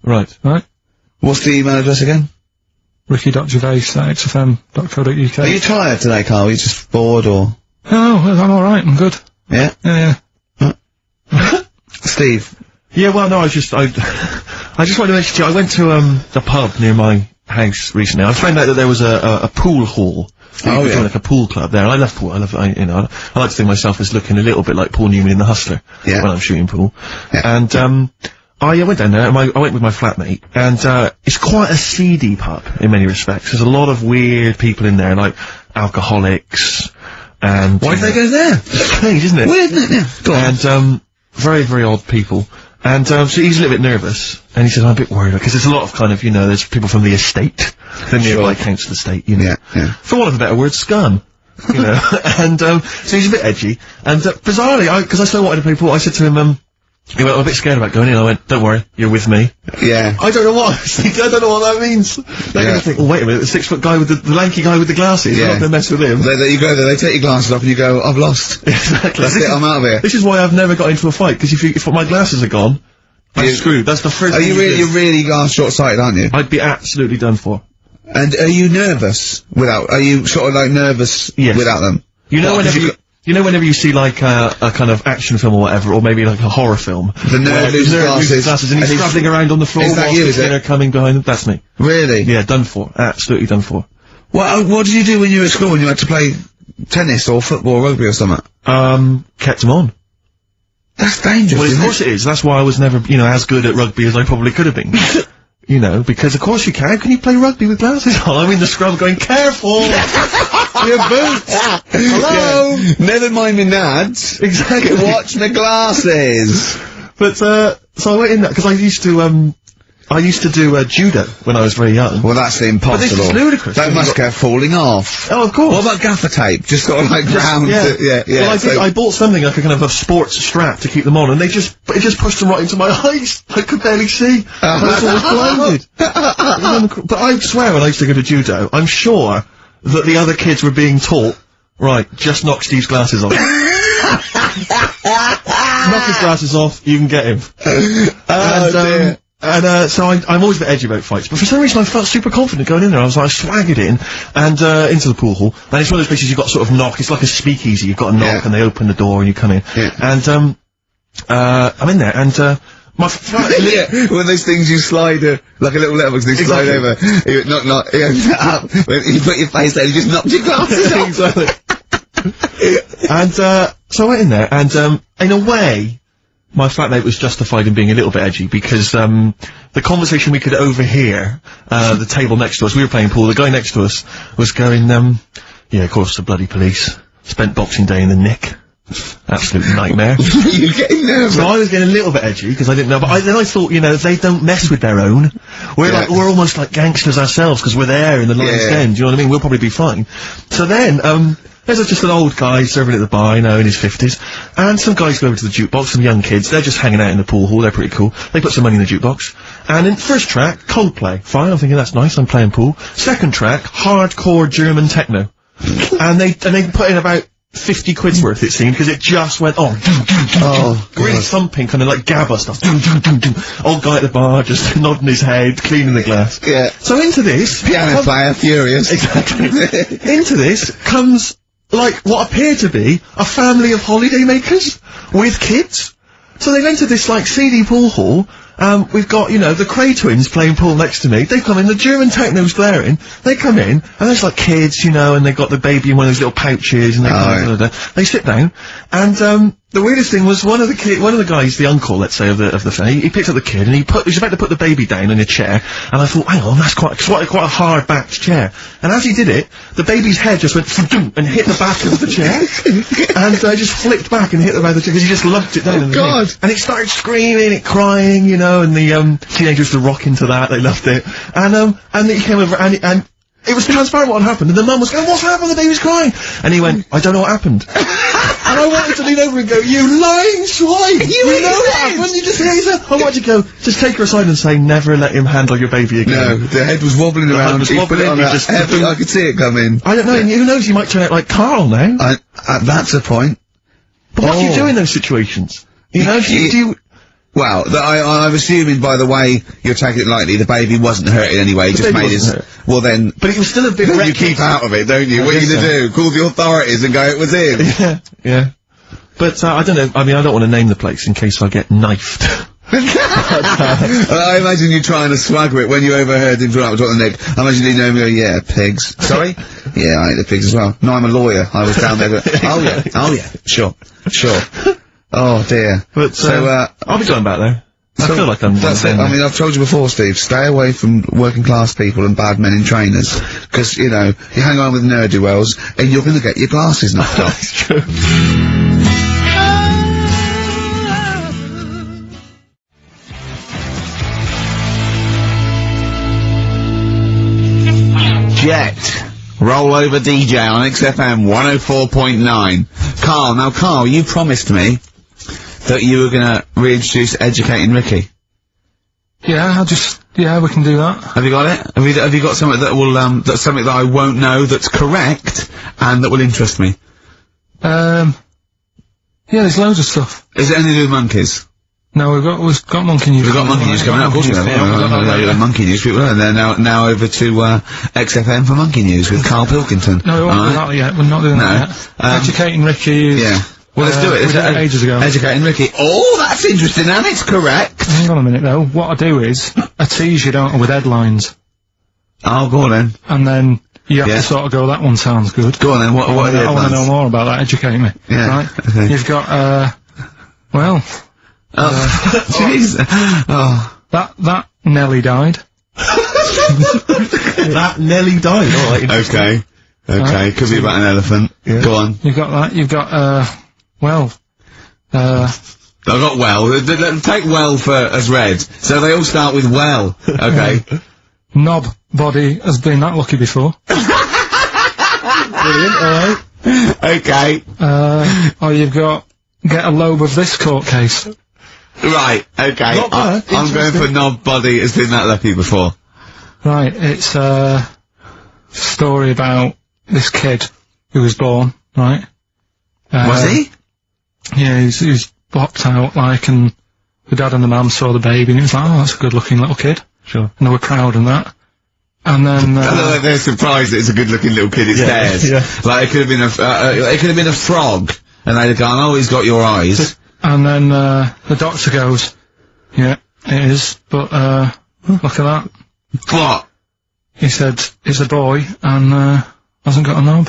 Right. Right? What's the email address again? Ricky.Gervais at xfm.co.uk. Are you tired today, Carl? Are you just bored, or...? No, I'm alright, I'm good. Yeah? Yeah. Steve? Yeah, well, no, I just wanted to mention to you, I went to, the pub near my house recently. I found out that there was a pool hall. Oh, yeah. Like a pool club there. I love pool. I like to think of myself as looking a little bit like Paul Newman in The Hustler. Yeah. When I'm shooting pool. Yeah. And, I went down there, and I went with my flatmate, and, it's quite a seedy pub, in many respects. There's a lot of weird people in there, like alcoholics, and... Why did they go there? It's strange, isn't it? Weird, isn't it? Yeah. Go on. And, very, very odd people. And, so he's a little bit nervous, and he says, I'm a bit worried, because there's a lot of kind of, there's people from the estate, the nearby council estate, Yeah, yeah. For want of a better word, scum. And, so he's a bit edgy, and, bizarrely, because I still wanted to play pool, I said to him, he went, I'm a bit scared about going in. I went, don't worry, you're with me. Yeah. I don't know what. I don't know what that means. They're going to think, oh, wait a minute, the 6-foot guy with the lanky guy with the glasses. Yeah. I'm not going to mess with him. You go there, they take your glasses off and you go, I've lost. Exactly. That's it, I'm out of here. This is why I've never got into a fight, because if my glasses are gone, I'm screwed. That's the first thing You're really short-sighted, aren't you? I'd be absolutely done for. And are you nervous are you sort of like nervous Yes. without them? You know, What, whenever You know, whenever you see like a kind of action film or whatever, or maybe like a horror film, The nerd loses glasses. and he's travelling around on the floor. Is that you, is it? Coming behind him. That's me. Really? Yeah, done for. Absolutely done for. What did you do when you were at school when you had to play tennis or football or rugby or something? Kept him on. That's dangerous. Well, of course it is. That's why I was never, you know, as good at rugby as I probably could have been. You know, because of course you can. How can you play rugby with glasses on? I'm in the scrum going, careful! Your boots! Hello! Yeah. Never mind me nads. Exactly. Watch my glasses. But, so I went in that, because I used to do judo when I was very young. Well, that's impossible. But this is ludicrous. That must go falling off. Oh, of course. What about gaffer tape? Just sort of like round. Yeah. Well, I bought something like a kind of a sports strap to keep them on, and it just pushed them right into my eyes. I could barely see. I was almost blinded. But I swear, when I used to go to judo, I'm sure that the other kids were being taught, right, just knock Steve's glasses off. Knock his glasses off, you can get him. Dear. So I'm always a bit edgy about fights, but for some reason I felt super confident going in there. I was like, swaggered in, and, into the pool hall, and it's one of those places you've got to sort of knock, it's like a speakeasy, you've got to knock, and they open the door and you come in. Yeah. And, I'm in there, and, yeah, one of those things you slide, like a little letterbox, they slide over. You knock, up, you put your face there, you just knocked your glasses off. Exactly. And, so I went in there, and, in a way, my flatmate was justified in being a little bit edgy, because, the conversation we could overhear, the table next to us, we were playing pool, the guy next to us was going, yeah, of course, the bloody police spent Boxing Day in the Nick. Absolute nightmare. You're getting nervous. So I was getting a little bit edgy, because I didn't know, but then I thought, you know, they don't mess with their own. We're almost like gangsters ourselves, because we're there in the lion's den, do you know what I mean? We'll probably be fine. So then, there's just an old guy serving at the bar, you know, in his 50s, and some guys go over to the jukebox, some young kids, they're just hanging out in the pool hall, they're pretty cool. They put some money in the jukebox, and in first track, Coldplay. Fine, I'm thinking that's nice, I'm playing pool. Second track, hardcore German techno. And they put in about 50 quid's worth, it seemed, because it just went on. Oh, really thumping, kind of like GABA stuff. Old guy at the bar, just nodding his head, cleaning the glass. Yeah. So into this... Piano player, furious. Exactly. Into this comes, like, what appeared to be a family of holidaymakers with kids. So they've entered this, like, seedy pool hall. We've got, you know, the Cray twins playing pool next to me. They come in, the German techno's blaring. They come in, and there's like kids, you know, and they've got the baby in one of those little pouches, and they sit down, and, the weirdest thing was one of the guys, the uncle, let's say, of the family, he picked up the kid, and he was about to put the baby down in a chair, and I thought, hang on, that's quite a hard-backed chair. And as he did it, the baby's head just went and hit the back of the chair, and just flipped back and hit the back of the chair, because he just lumped it down in the God! And it started screaming, it crying, you know, and the, teenagers were rocking to that, they loved it. And he came over, and it was transparent what had happened, and the mum was going, what's happened? The baby's crying! And he went, I don't know what happened. And I wanted to lean over and go, you lying swine! You know what happened? You just hear yourself. I wanted to go, just take her aside and say, never let him handle your baby again. No, the head was wobbling around, he put it on that heavy, I could see it coming. I don't know, who knows, you might turn out like Karl now. That's a point. But what do you do in those situations? You know, do you... Well, I'm assuming by the way you're taking it lightly, the baby wasn't hurt in any way, just made his... Well then... But it was still a bit... You keep out of it, don't you? What are you gonna do? Call the authorities and go, it was him? Yeah. But, I don't know, I mean, I don't want to name the place in case I get knifed. I imagine you trying to swagger it when you overheard him talking about the Nick. I imagine you know him going, yeah, pigs. Sorry? Yeah, I ate the pigs as well. No, I'm a lawyer. I was down there going, oh yeah, sure. Oh dear. But, I'll be going back there. I feel like I'm... That's it. I mean, I've told you before, Steve, stay away from working class people and bad men in trainers. Because, you know, you hang on with ne'er-do-wells, and you're gonna get your glasses knocked off. That's true. Jet. Roll over DJ on XFM 104.9. Karl, you promised me that you were gonna reintroduce Educating Ricky. Yeah, we can do that. Have you got it? Have you got something that will, that's something that I won't know that's correct, and that will interest me? Yeah, there's loads of stuff. Is it anything to do with monkeys? No, we've got monkey news. We've got monkey news coming out, of course we have. Yeah, monkey news people, and they're now over to XFM for monkey news with Karl Pilkington. No, we won't do that yet. We're not doing that yet. Educating Ricky is... Yeah. Well, let's do it. We did it ages ago. Educating Ricky. Oh, that's interesting, and it's correct. Hang on a minute, though. What I do is, I tease you, don't I, with headlines. Oh, go on then. And then you have to sort of go, that one sounds good. Go on then, what are the I want to headlines? know more about that. Educate me. Yeah. Right? Okay. You've got, well... Jeez. Oh. That Nelly died. That Nelly died, alright. Okay. Okay, could be about an elephant. Yeah. Go on. You've got that. You've got, I've got well. Take well as read. So they all start with well. Okay. Knob body has been that lucky before. Brilliant, alright. Okay. Or you've got get a lobe of this court case. Right, okay. Not bad. I'm going for knob body has been that lucky before. Right, it's a story about this kid who was born, right? Was he? Yeah, he was blocked out, like, and the dad and the mum saw the baby, and it was like, oh, that's a good-looking little kid. Sure. And they were proud and that. And then, they're surprised it's a good-looking little kid, it's theirs. Yeah. Like, it could have been a frog, and they'd have gone, oh, he's got your eyes. And then, the doctor goes, yeah, it is, but, look at that. What? He said, it's a boy, and, hasn't got a knob.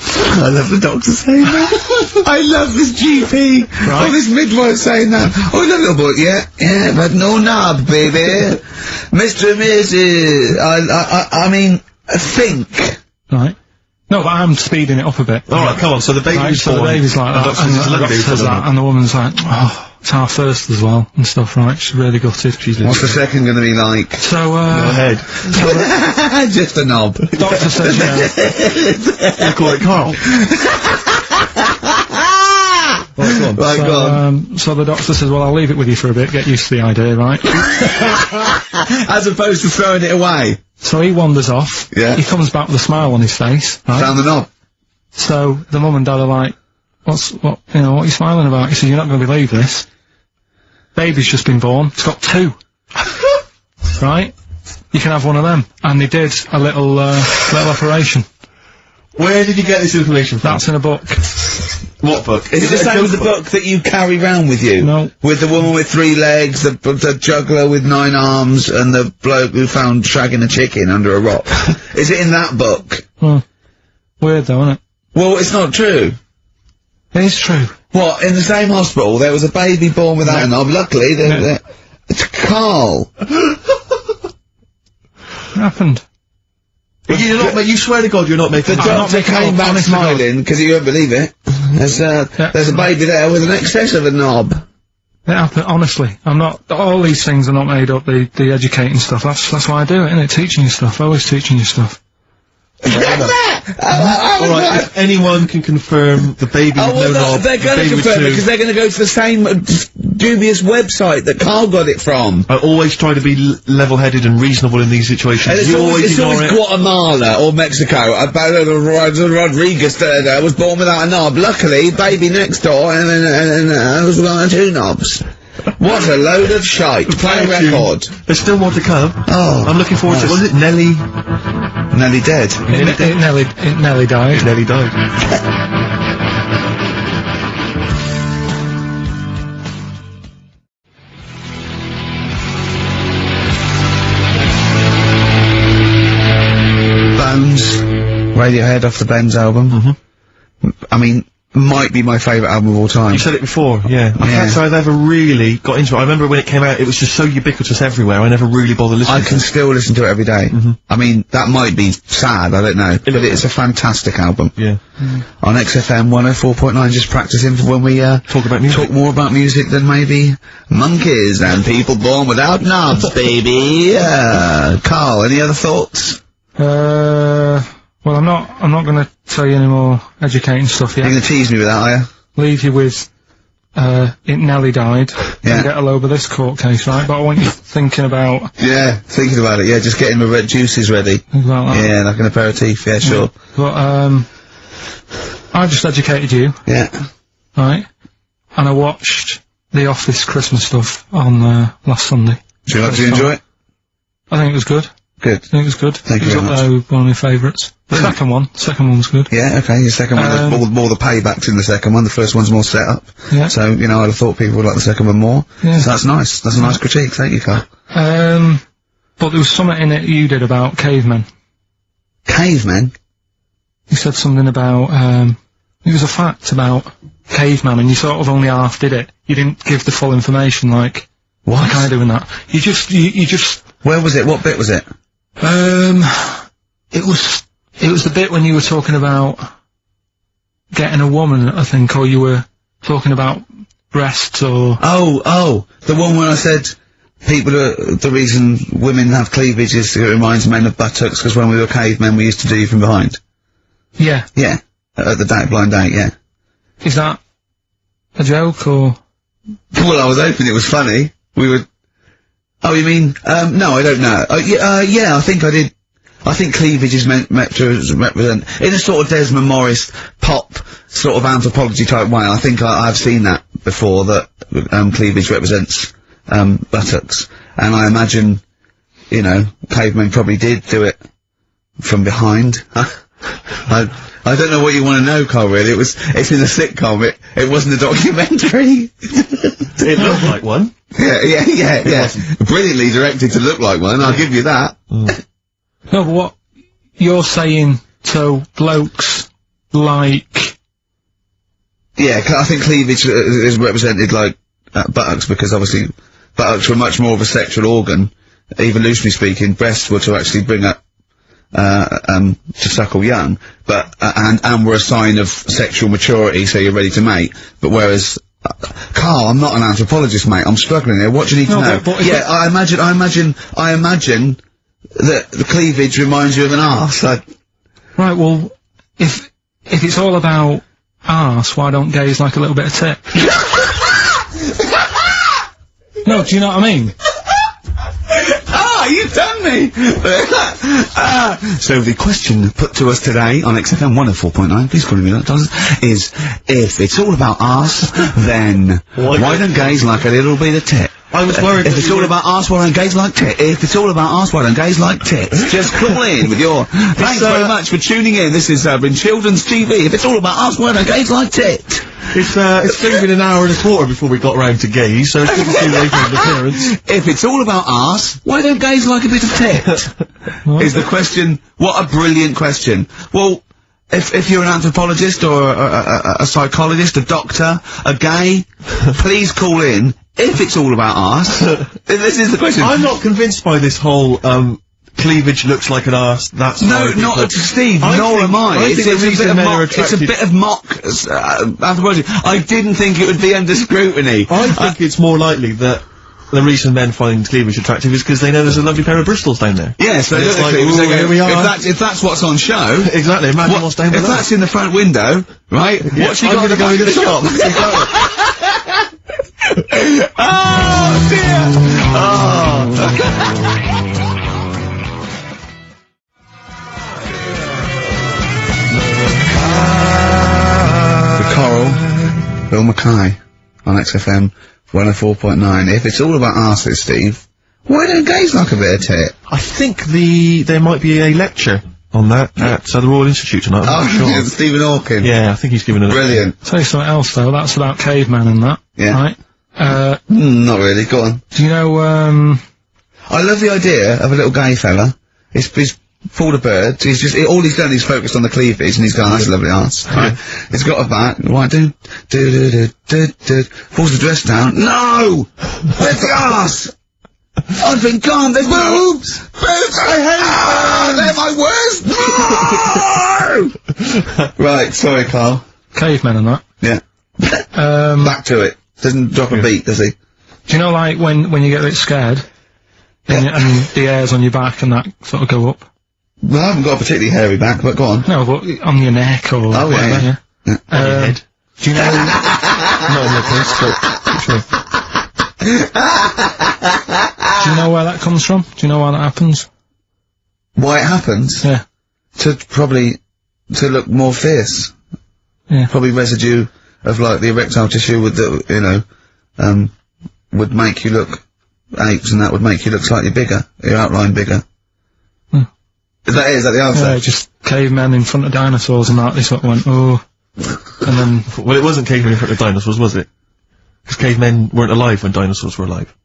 I love the doctor saying that. I love this GP. Right. Oh, this midwife saying that. Oh, I love little boy. Yeah, but no knob, baby. Mr. and Mrs. I mean, think. Right. No, but I'm speeding it up a bit. Alright, come on, so the baby's Right, so born. the baby's like that, and the doctor says that, and the woman's like, oh, it's our first as well, and stuff, right? She's really gutted. What's the second going to be like? So, Go ahead. Just a knob. the doctor says, yeah. I call it Karl. Right, go on. So the doctor says, well, I'll leave it with you for a bit, get used to the idea, right? As opposed to throwing it away. So he wanders off. Yeah. He comes back with a smile on his face, right? Found the knob. So the mum and dad are like, what are you smiling about? He says, you're not going to believe this. Baby's just been born. It's got 2. Right? You can have one of them. And they did a little operation. Where did you get this information from? That's in a book. What book? Is it the same as the book that you carry round with you? No. With the woman with 3 legs, the juggler with 9 arms, and the bloke who found shagging a chicken under a rock? Is it in that book? Weird though, isn't it? Well, it's not true. It is true. What, in the same hospital, there was a baby born without a knob. Luckily, it's Karl. What happened? You swear to God you're not making The it up. doctor came back honest to God. smiling, because you won't believe it. There's a baby there with an excess of a knob. It happened, honestly. I'm not, all these things are not made up, the educating stuff. That's why I do it, innit? Teaching you stuff. Always teaching you stuff. Alright, if anyone can confirm the baby with no knob, they're going to baby with confirm it, 2. because they're going to go to the same dubious website that Karl got it from. I always try to be level-headed and reasonable in these situations. You always ignore it. Guatemala or Mexico. Rodriguez was born without a knob. Luckily, baby next door, and then was one of 2 knobs. What a load of shite. Play record. There's still more to come. Oh. I'm looking forward to it. Was it Nelly? Nearly dead. It nearly died. Nelly died. Bones. Radiohead off the Benz album. I mean, might be my favourite album of all time. You said it before, yeah. I can't say I've ever really got into it. I remember when it came out, it was just so ubiquitous everywhere, I never really bothered listening I can still listen to it every day. I mean, that might be sad, I don't know, but it's a fantastic album. Yeah. On XFM 104.9, just practicing for when we, Talk about music. talk more about music than maybe monkeys and people born without knobs, baby. Karl, any other thoughts? Well, I'm not gonna tell you any more educating stuff yet. You're gonna tease me with that, are you? Leave you with, it nearly died. Yeah. And get a load of this court case, right? But I want you thinking about Yeah, thinking about it, yeah, just getting my red juices ready. things like that. Yeah, like an aperitif, yeah, sure. But, I've just educated you, Yeah. right? And I watched, The Office Christmas stuff on last Sunday. Did you enjoy it? I think it was good. Good. I think it was good. Thank you very much. It was one of my favourites. The second one was good. Yeah, okay, your second one, more the paybacks in the second one, the first one's more set up. Yeah. So, you know, I'd have thought people would like the second one more. Yeah. So that's nice. That's a nice critique. Thank you, Carl. But there was something in it you did about cavemen. Cavemen? You said something about, it was a fact about caveman, and you sort of only half did it. You didn't give the full information, like I do in that. You just... Where was it? What bit was it? It was the bit when you were talking about getting a woman, I think, or you were talking about breasts, or... Oh, the one where I said the reason women have cleavage is it reminds men of buttocks, because when we were cavemen we used to do you from behind. Yeah. Yeah. At the blind date, yeah. Is that a joke, or...? Well, I was hoping it was funny. Oh, you mean, no, I don't know. Yeah, I think I did. I think cleavage is meant to represent, in a sort of Desmond Morris pop sort of anthropology type way. I think I've seen that before, that, cleavage represents, buttocks. And I imagine, you know, cavemen probably did do it from behind. I don't know what you want to know, Carl, really. It's in a sitcom. It wasn't a documentary. It looked like one. Yeah. Brilliantly directed to look like one, I'll give you that. No, but what you're saying, so blokes like... Yeah, I think cleavage is represented like buttocks, because obviously buttocks were much more of a sexual organ, evolutionarily speaking. Breasts were to actually bring up to suckle young, but and were a sign of sexual maturity, so you're ready to mate. But whereas Carl, I'm not an anthropologist, mate. I'm struggling here. What do you need to know? But yeah, I imagine that the cleavage reminds you of an arse. Right, well, if it's all about arse, why don't gays like a little bit of tit? No, do you know what I mean? You've done me! So the question put to us today on XFM 104.9, please call me that, is, if it's all about arse, then why don't gays like a little bit of tit? I was worried. If it's all about arse, why don't gays like tit? If it's all about arse, why don't gays like tits? Just call in with your... Thanks very much for tuning in. This has been Children's TV. If it's all about arse, why don't gays like tit? It's only been an hour and a quarter before we got round to gays, so it's pretty too late for the appearance. If it's all about arse, why don't gays like a bit of tit? Is the question. What a brilliant question. Well, if you're an anthropologist or a psychologist, a doctor, a gay, please call in. If it's all about arse, this is the question. I'm not convinced by this whole, cleavage looks like an arse, that's no, not Steve, nor am I. I think It's a bit of mock anthropology. I didn't think it would be under scrutiny. I think it's more likely that the reason men find cleavage attractive is because they know there's a lovely pair of Bristols down there. Yes, it's like, here we are. If that's what's on show. Exactly, imagine what's down below. If that's in the front window, right, what's you got to go into the shop? Oh dear! Oh. The Coral, Bill Mackay on XFM 104.9. If it's all about arses, Steve, why don't gays like a bit of tit? I think there might be a lecture on that at the Royal Institute tonight. I'm not sure. Stephen Hawking. Yeah, I think he's giving it. Brilliant. Tell you something else though. That's about cavemen and that. Yeah. Right. Not really. Go on. Do you know? I love the idea of a little gay fella. He's pulled a bird. He's just all he's done is focused on the cleavage, and he's gone, "That's a lovely arse." Right? He's got a bat. Right? Do. Pulls the dress down. No, there's the arse. I've been gone. There's boobs. Boobs. I hate boobs. They're my worst. No. Right. Sorry, Carl. Cavemen and that. Yeah. Back to it. Doesn't drop a beat, does he? Do you know, like, when you get a bit scared, and the hairs on your back and that sort of go up? Well, I haven't got a particularly hairy back, but go on. No, but on your neck or whatever, yeah. On your head. Do you know... Not on your face, but sure. Do you know where that comes from? Do you know why that happens? Why it happens? Yeah. To look more fierce. Yeah. Probably residue of, like, the erectile tissue with the, you know, would make you look apes, and that would make you look slightly bigger, your outline bigger. Is that the answer? Yeah, just cavemen in front of dinosaurs and that, they sort of went, oh. And then... Well, it wasn't cavemen in front of dinosaurs, was it? Because cavemen weren't alive when dinosaurs were alive.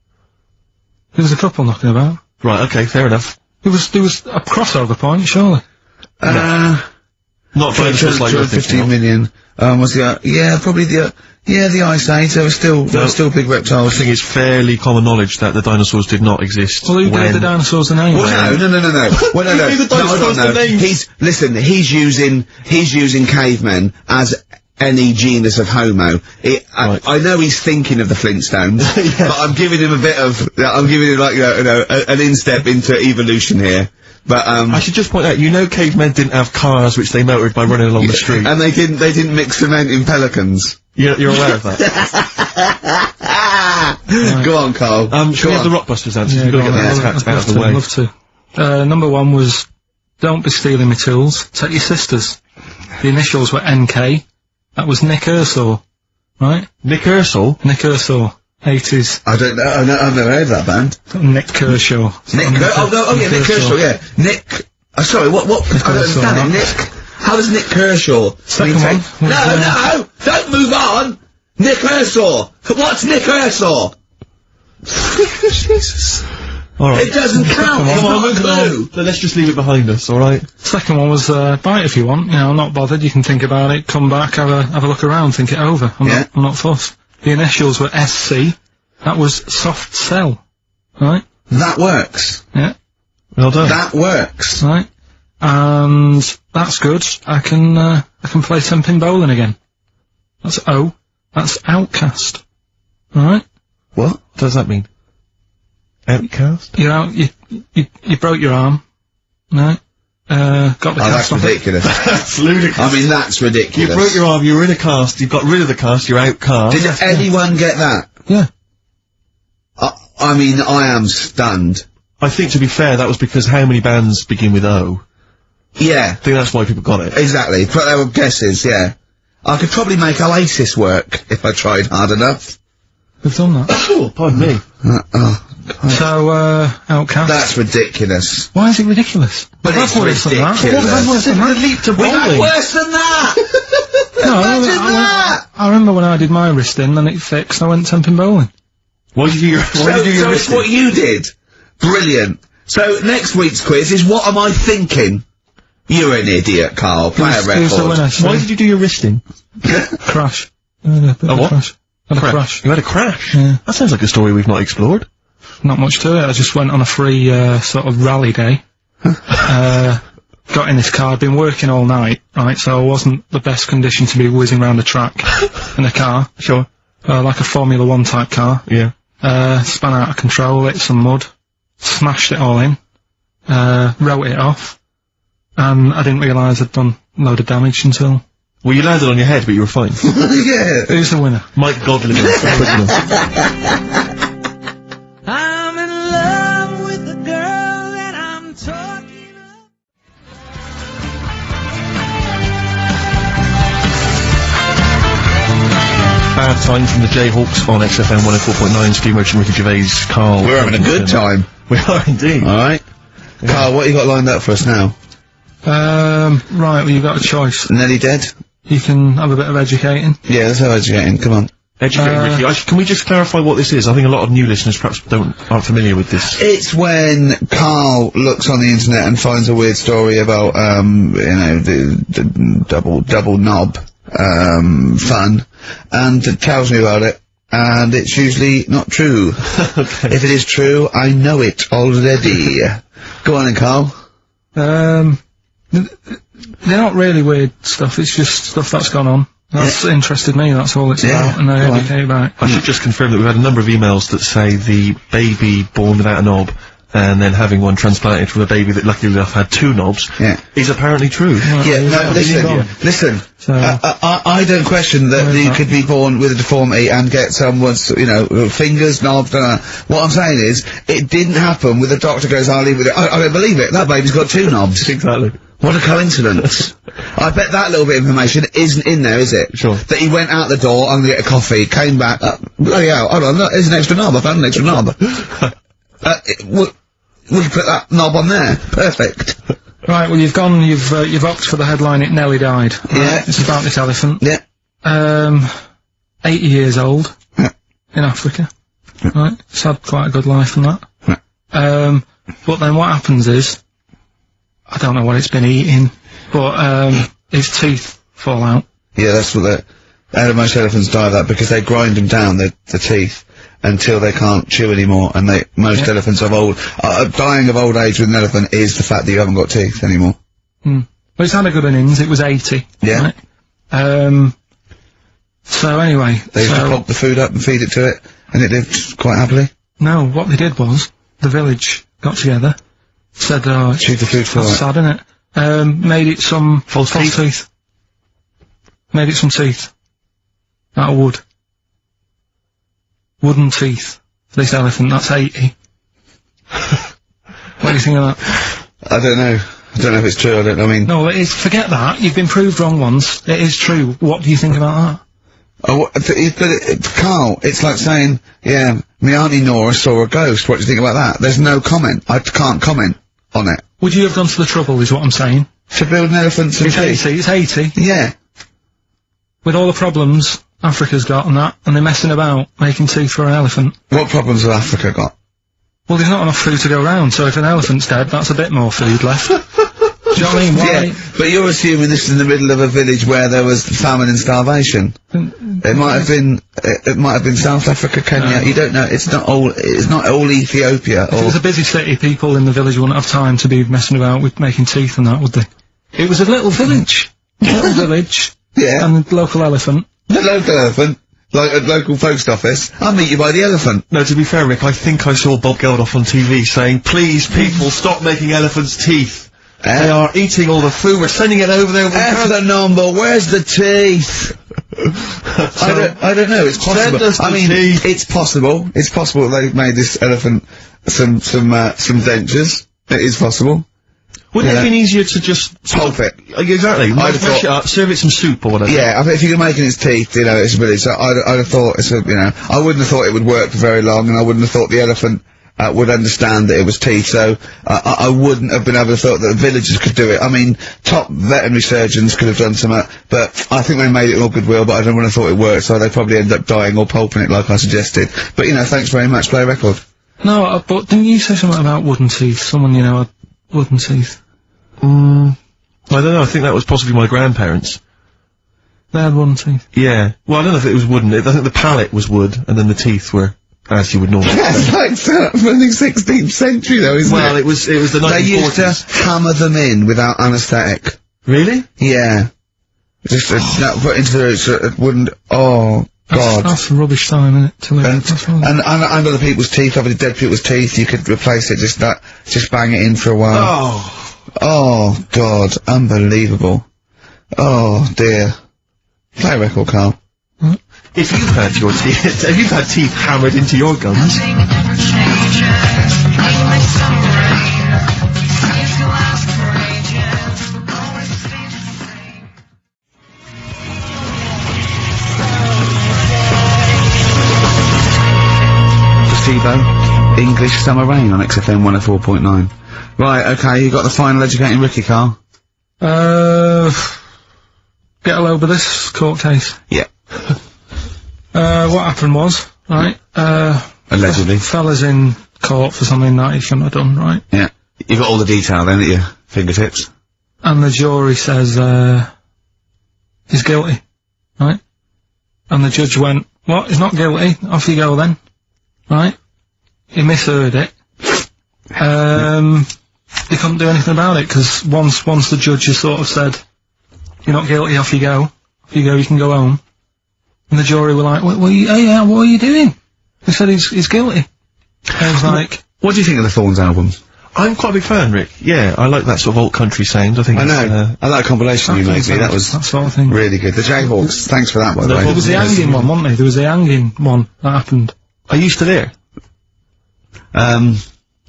There was a couple knocking about. Right, okay, fair enough. There was a crossover point, surely. Not dinosaurs like you're thinking 15 of. million. Was the, probably the Ice Age. There were still big reptiles. I think it's fairly common knowledge that the dinosaurs did not exist. Well, who gave the dinosaurs the name? Well, no. Well, no. Who gave the dinosaurs the names? He's using cavemen as any genus of Homo. I know he's thinking of the Flintstones, but I'm giving him like, an instep into evolution here. But, I should just point out, cavemen didn't have cars which they motored by running along the street. And they didn't mix cement in pelicans. You're aware of that? Go on, Carl. Should we have the Rockbusters answers? Yeah, We've got to get that attack out of the way. I'd love to. Number one was, don't be stealing my tools, take your sisters. The initials were NK. That was Nick Ershaw, right? Nick Ershaw? Nick Ershaw. 80s. I don't know, I've never heard of that band. Nick Kershaw. Nick Kershaw, yeah. Nick, sorry, what, I don't understand it. Nick, how does Nick Kershaw? Second one. No, don't move on! Nick Kershaw! What's Nick Kershaw? Jesus. Alright. It doesn't count, it's not a clue. So let's just leave it behind us, alright? Second one was, bite if you want, I'm not bothered, you can think about it, come back, have a look around, think it over. I'm not fussed. The initials were SC. That was soft cell. Right? That works. Yeah. Well done. That works. Right. And that's good. I can play 10-pin bowling again. That's O. That's outcast. Right? What does that mean? Outcast? You're out, you broke your arm. Right? Got the cast that's off ridiculous. That's ludicrous. I mean, that's ridiculous. You broke your arm, you were in a cast, you got rid of the cast, you're outcast. Did anyone get that? Yeah. I mean, I am stunned. I think, to be fair, that was because how many bands begin with O? Yeah. I think that's why people got it. Exactly. But there were guesses, yeah. I could probably make Oasis work if I tried hard enough. We've done that. Oh, pardon me. So, outcast. That's ridiculous. Why is it ridiculous? But it's ridiculous. We've had worse than that! No, I remember when I did my wrist in, then it fixed, I went 10-pin bowling. Why did you do your it's what you did. Brilliant. So, next week's quiz is, what am I thinking? You're an idiot, Carl. Play a record. Why did you do your wristing? Crash. A what? Crash. Had a crash. You had a crash? Yeah. That sounds like a story we've not explored. Not much to it. I just went on a free, sort of rally day. Got in this car, I'd been working all night, right, so I wasn't the best condition to be whizzing around the track in a car. Sure. Like a Formula 1 type car. Yeah. Spun out of control, hit some mud, smashed it all in, wrote it off, and I didn't realise I'd done a load of damage until... Well, you landed on your head, but you were fine. Yeah. Who's the winner? Mike Godley. I'm in love with the girl that I'm talking about. Bad time from the Jayhawks on XFM 104.9. Steve Merchant, Ricky Gervais, Karl. We're having a good time. We are indeed. Alright. Yeah. Carl, what you got lined up for us now? Right, well, you've got a choice. Nearly dead? You can have a bit of educating. Yeah, let's have educating, come on. Educating, Ricky. Can we just clarify what this is? I think a lot of new listeners perhaps aren't familiar with this. It's when Carl looks on the internet and finds a weird story about, the double knob, fun, and tells me about it, and it's usually not true. Okay. If it is true, I know it already. Go on then, Carl. They're not really weird stuff, it's just stuff that's gone on. That's interested me, that's all it's about, and I educate about it. I should just confirm that we've had a number of emails that say the baby born without a knob, and then having one transplanted from a baby that luckily enough had two knobs, is apparently true. Listen, So, I don't question that you could be born with a deformity and get someone's, fingers, knobs, what I'm saying is, it didn't happen with the doctor goes, I'll leave with it. I don't believe it, that baby's got two knobs. Exactly. What a coincidence. I bet that little bit of information isn't in there, is it? Sure. That he went out the door, I'm gonna get a coffee, came back, bloody hell, hold on, look, there's an extra knob, I found an extra knob. We can put that knob on there. Perfect. Right, well you've opted for the headline, It Nearly Died. Right? Yeah. It's about this elephant. Yeah. 80 years old. Yeah. In Africa. Right? It's had quite a good life and that. Yeah. But then what happens is, I don't know what it's been eating, but, his teeth fall out. Yeah, that's what most elephants die of that, because they grind them down, the teeth, until they can't chew anymore, and most elephants dying of old age with an elephant is the fact that you haven't got teeth anymore. Well, it's had a good innings, it was 80. Yeah. Right? So anyway. They used to pop the food up and feed it to it, and it lived quite happily. No, what they did was, the village got together, said, Chew the food for that's it. sad, isn't it? Made it some false teeth. Made it some teeth. Out of wood. Wooden teeth. For this elephant, that's 80. What do you think of that? I don't know. I don't know if it's true, I mean... No, it is, forget that. You've been proved wrong once. It is true. What do you think about that? Oh, Carl, it's like saying, yeah, my Auntie Nora saw a ghost. What do you think about that? There's no comment. I can't comment on it. Would you have gone to the trouble, is what I'm saying? To build an elephant and It's 80, it's 80. Yeah. With all the problems Africa's got and that, and they're messing about making teeth for an elephant. What problems has Africa got? Well, there's not enough food to go around, so if an elephant's dead, that's a bit more food left. Do you know what I mean? Why? Yeah, but you're assuming this is in the middle of a village where there was famine and starvation. It might have been South Africa, Kenya. You don't know. It's not all Ethiopia. If it was a busy city, people in the village wouldn't have time to be messing about with making teeth and that, would they? It was a little village. Little village. Yeah. And the local elephant. The local elephant. Like a local post office. I'll meet you by the elephant. No, to be fair, Rick, I think I saw Bob Geldof on TV saying, please, people, stop making elephants' teeth. They are eating all the food, we're sending it over there. F the number, where's the teeth? I don't know, it's possible. I mean, it's possible. It's possible they've made this elephant some dentures. It is possible. Wouldn't it have been easier to just... Pulp it. Exactly. I'd have Mash it up, serve it some soup or whatever. Yeah, I think if you're making its teeth, you know, it's a village, so I'd have thought, I wouldn't have thought it would work for very long, and I wouldn't have thought the elephant would understand that it was teeth, so I wouldn't have been able to thought that the villagers could do it. I mean, top veterinary surgeons could have done some, but I think they made it all goodwill, but I don't want to thought it worked, so they probably ended up dying or pulping it like I suggested. But, you know, thanks very much, play a record. No, but didn't you say something about wooden teeth? Someone, you know, had wooden teeth. I don't know, I think that was possibly my grandparents. They had wooden teeth. Yeah. Well, I don't know if it was wooden, I think the palate was wood, and then the teeth were, as you would normally That's like from the 16th century though, isn't it? Well, it was the 1940s. They used to hammer them in without anaesthetic. Really? Yeah. Just put into the wouldn't. Oh God. That's a rubbish time, isn't it? To live. And under the people's teeth, over the dead people's teeth, you could replace it. Just bang it in for a while. Oh God, unbelievable. Oh dear. Play a record, Carl. If you've had your teeth, if you've had teeth hammered into your gums. Placebo, English Summer Rain on XFM 104.9. Right, okay, you got the final educating Ricky, Carl? Get a load of this court case. Yeah. What happened was, right, Allegedly. Fella's in court for something that he shouldn't have done, right? Yeah. You got all the detail then at your fingertips. And the jury says, he's guilty, right? And the judge went, what, he's not guilty, off you go then, right? He misheard it. He couldn't do anything about it, because once the judge has sort of said, you're not guilty, off you go, you can go home. And the jury were like, what are you doing? He said he's guilty. I was like... What do you think of the Thorns albums? I'm quite a big fan, Rick. Yeah, I like that sort of old country sound. I think I know. I like that compilation you made me. That was that sort of thing. Really good. The Jayhawks. Thanks for that, by the way. There was the hanging one, wasn't there? There was the hanging one that happened. Are you still there?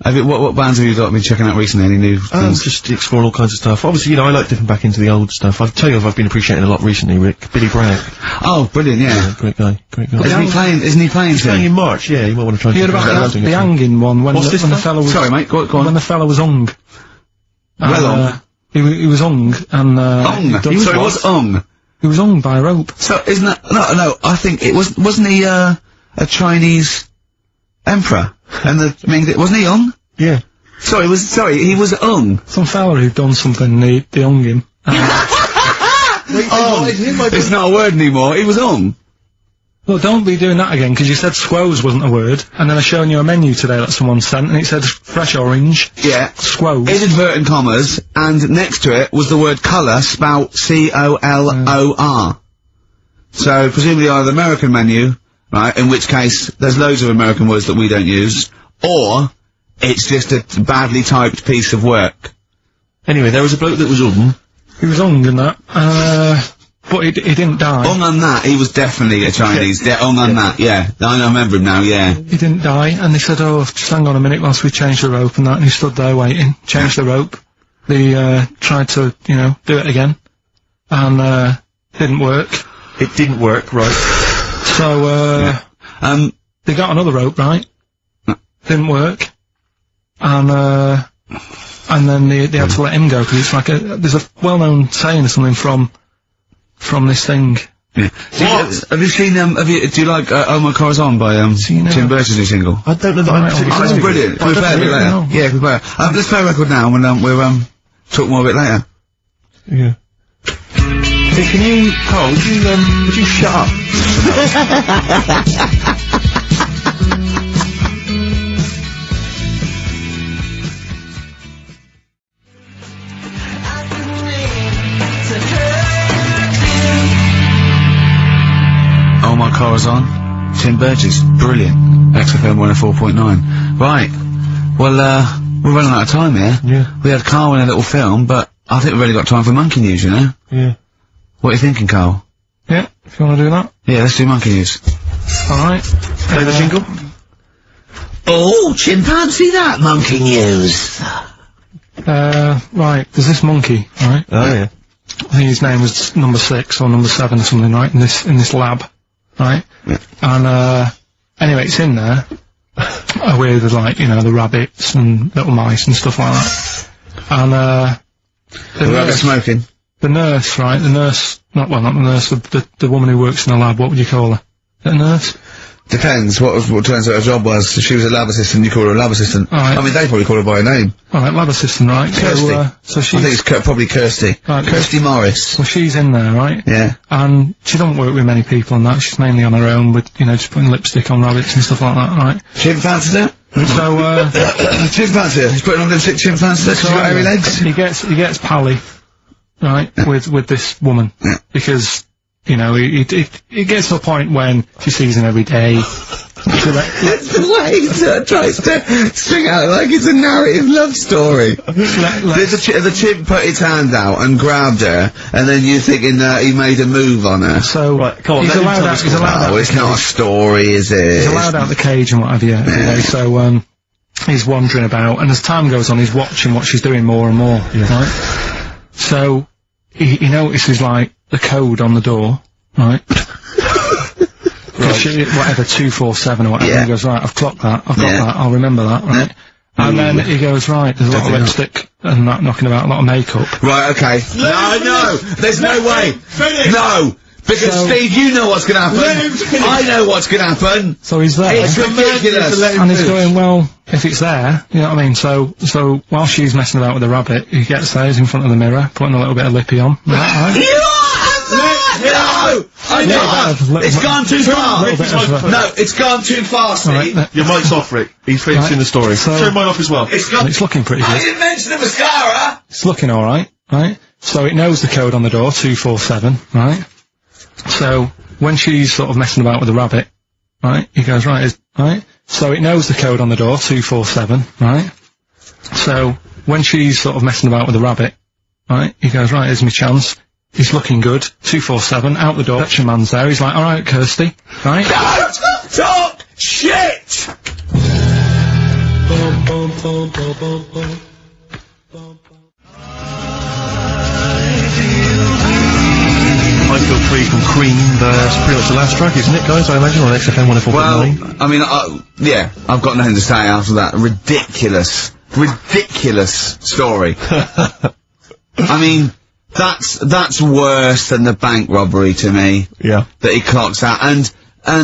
What bands have you been checking out recently? Any new things? Just exploring all kinds of stuff. Obviously, you know, I like dipping back into the old stuff. I'll tell you I've been appreciating a lot recently, Rick. Billy Bragg. Oh, brilliant, yeah. Great guy. Isn't he playing He's playing in March, yeah, you might want to try and You heard about the hanging one when the fella was... Sorry, mate, go on. When the fella was hung. Well, he was hung, and, He was hung? He was hung by a rope. So, isn't that... No, I think it wasn't he, a Chinese emperor? And wasn't he hung? Yeah. Sorry, he was hung. Some fella who'd done something, they hung him. It's not a word anymore, he was hung. Look, don't be doing that again, because you said squoze wasn't a word, and then I shown you a menu today that someone sent, and it said fresh orange. Yeah. Squoze. In inverted commas, and next to it was the word colour, spelt C-O-L-O-R. So, presumably either the American menu, right, in which case, there's loads of American words that we don't use, or it's just a badly typed piece of work. Anyway, there was a bloke that was hung. He was hung and that, but he didn't die. Hung on that, he was definitely a Chinese. Hung on that, yeah. I remember him now, yeah. He didn't die, and they said, oh, just hang on a minute whilst we change the rope and that, and he stood there waiting, changed the rope. They, tried to, you know, do it again, and, didn't work. It didn't work, right. So, they got another rope, right? Didn't work. And then they had to let him go, because it's like there's a well-known saying or something from this thing. Yeah. Have you seen, do you like, Oh My Car's On by, Tim Burton's new single? I don't know that I'm particularly... It's brilliant. Can we play it a bit later? No. Yeah, can we play it? Let's play a record now, and, we'll, talk more a bit later. Yeah. Hey, can you, Carl, would you shut up? Oh My Car's On, Tim Burgess, brilliant. XFM 104.9. Right. Well, we're running out of time here. Yeah. We had Carl in a little film, but I think we've really got time for Monkey News, you know? Yeah. What are you thinking, Carl? Yeah, if you want to do that. Yeah, let's do Monkey News. Alright. Play the jingle? Oh, chimpanzee that Monkey News. Right, there's this monkey, right? Oh, yeah. I think his name was number 6 or number 7 or something, right, in this lab, right? Yeah. And, anyway, it's in there, with, like, you know, the rabbits and little mice and stuff like that. And, The rabbit smoking. the nurse, right, not the nurse, the woman who works in the lab, what would you call her? Is it a nurse? Depends what turns out her job was. She was a lab assistant, you call her a lab assistant. Alright. I mean, they probably call her by a name. Alright, lab assistant, right? Kirsty. So she's... I think it's probably Kirsty. Right, Kirsty Morris. Well, she's in there, right? Yeah. And she don't work with many people and that, she's mainly on her own with, you know, just putting lipstick on rabbits and stuff like that, right? Chimpanzee it? So, chimpanzee. He's putting on them 6 chimpanzees. She's got hairy legs. He gets pally, right, with this woman. Yeah. Because, you know, it gets to a point when she sees him every day. That's the way he tries to string out like it's a narrative love story. The chimp put its hand out and grabbed her, and then you're thinking he made a move on her. So, right, come on, he's allowed out. Oh, it's not a story, is it? He's allowed out the cage and what have you, every day, so, he's wandering about, and as time goes on, he's watching what she's doing more and more, right? So, he notices, like, the code on the door, right? Whatever, 247 or whatever, Yeah. he goes, right, I've clocked that, I'll remember that, right? And then he goes, right, there's a lot of lipstick and that knocking about, a lot of makeup. Right, okay. No, there's no way. No! Because, Steve, you know what's gonna happen. I know what's gonna happen. So he's there. It's ridiculous. And he's going, well, if it's there, you know what I mean? So while she's messing about with the rabbit, he gets there, he's in front of the mirror, putting a little bit of lippy on. Right? No! I know! It's gone too far! No, it's gone too far, Steve! Right, Your mic's off, Rick. He's finishing the story. So- Turn mine off as well. It's looking pretty I good. didn't mention the mascara! It's looking alright, right? So it knows the code on the door, 247, right? So when she's sort of messing about with the rabbit, right, he goes, right. So it knows the code on the door, 247, right? So when she's sort of messing about with the rabbit, right, he goes, right, here's my chance. He's looking good, 247, out the door, Dutch man's there, he's like, alright, Kirsty, right? Don't talk shit! I Feel Free from Queen, that's pretty much the last track, isn't it, guys? I imagine on XFM 104.9. Well, I mean, yeah, I've got nothing to say after that. Ridiculous story. I mean, that's worse than the bank robbery to me. Yeah. That he clocks out, and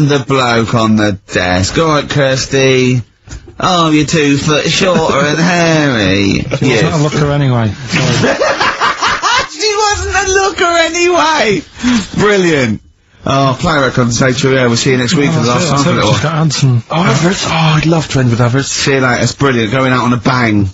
the bloke on the desk. Alright, Kirsty. Oh, you're 2 foot shorter than Harry. She wasn't a looker anyway. She wasn't a looker anyway! Brilliant. Oh, play a record and say true, yeah, we'll see you next week for the last time. Just got to add some... Oh, adverts. Oh, I'd love to end with adverts. See you later, it's brilliant, going out on a bang.